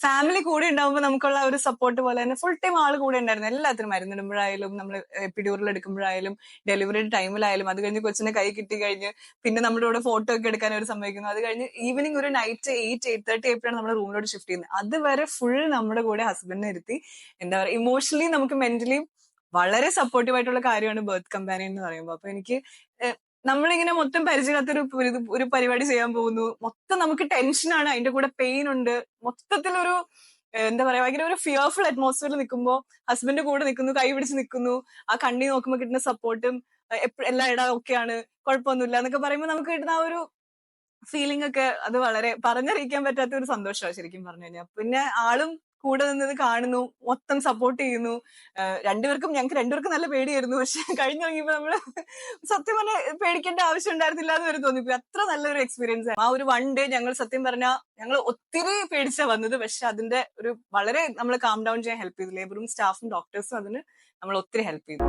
Family കൂടെ ഉണ്ടാവുമ്പോൾ നമുക്കുള്ള ഒരു സപ്പോർട്ട് പോലെ തന്നെ ഫുൾ ടൈം ആള് കൂടെ ഉണ്ടായിരുന്നു. എല്ലാത്തിനും മരുന്നിടുമ്പോഴായാലും നമ്മൾ എപ്പിഡ്യൂറൽ എടുക്കുമ്പോഴായാലും ഡെലിവറി ടൈമിലായാലും അത് കഴിഞ്ഞ് കൊച്ചിനെ കൈ കിട്ടി കഴിഞ്ഞ് പിന്നെ നമ്മുടെ കൂടെ ഫോട്ടോ ഒക്കെ എടുക്കാൻ അവർ സമ്മതിക്കുന്നു. അത് കഴിഞ്ഞ് ഈവനിങ് ഒരു നൈറ്റ് 8:30 ആയപ്പോഴാണ് നമ്മുടെ റൂമിലോട്ട് ഷിഫ്റ്റ് ചെയ്യുന്നത്. അതുവരെ ഫുൾ നമ്മുടെ കൂടെ ഹസ്ബൻഡിനെ ഇരുത്തി എന്താ പറയുക ഇമോഷണലി നമുക്ക് മെന്റലി വളരെ സപ്പോർട്ടീവ് ആയിട്ടുള്ള കാര്യമാണ് ബർത്ത് കമ്പാനിയൻ എന്ന് പറയുമ്പോൾ. അപ്പൊ എനിക്ക് നമ്മളിങ്ങനെ മൊത്തം പരിചയമില്ലാത്തൊരു ഒരു പരിപാടി ചെയ്യാൻ പോകുന്നു. മൊത്തം നമുക്ക് ടെൻഷനാണ്, അതിന്റെ കൂടെ പെയിൻ ഉണ്ട്. മൊത്തത്തിലൊരു എന്താ പറയാ ഭയങ്കര ഒരു ഫിയർഫുൾ അറ്റ്മോസ്ഫിയറിൽ നിൽക്കുമ്പോൾ ഹസ്ബൻഡ് കൂടെ നിൽക്കുന്നു, കൈ പിടിച്ച് നിൽക്കുന്നു, ആ കണ്ണി നോക്കുമ്പോൾ കിട്ടുന്ന സപ്പോർട്ടും എല്ലാം ഇടാ ഓക്കെയാണ് കുഴപ്പമൊന്നുമില്ല എന്നൊക്കെ പറയുമ്പോൾ നമുക്ക് കിട്ടുന്ന ആ ഒരു ഫീലിംഗ് ഒക്കെ അത് വളരെ പറഞ്ഞറിയിക്കാൻ പറ്റാത്ത ഒരു സന്തോഷമാണ് ശരിക്കും പറഞ്ഞു കഴിഞ്ഞാൽ. പിന്നെ ആളും കൂടെ നിന്നത് കാണുന്നു, മൊത്തം സപ്പോർട്ട് ചെയ്യുന്നു. ഞങ്ങൾക്ക് രണ്ടുപേർക്കും നല്ല പേടിയായിരുന്നു. പക്ഷെ കഴിഞ്ഞിറങ്ങിയപ്പോ നമ്മള് സത്യം പറഞ്ഞാൽ പേടിക്കേണ്ട ആവശ്യം ഉണ്ടായിരുന്നില്ല എന്ന് വരെ തോന്നിപ്പോയി. അത്ര നല്ലൊരു എക്സ്പീരിയൻസ് ആണ്. ആ ഒരു 1 ഡേ ഞങ്ങൾ സത്യം പറഞ്ഞാൽ ഞങ്ങൾ ഒത്തിരി പേടിച്ചാ വന്നത്. പക്ഷെ അതിന്റെ ഒരു വളരെ നമ്മൾ കാം ഡൗൺ ചെയ്യാൻ ഹെൽപ്പ് ചെയ്തു. ലേബറും സ്റ്റാഫും ഡോക്ടേഴ്സും അതിന് നമ്മൾ ഒത്തിരി ഹെൽപ്പ് ചെയ്തു.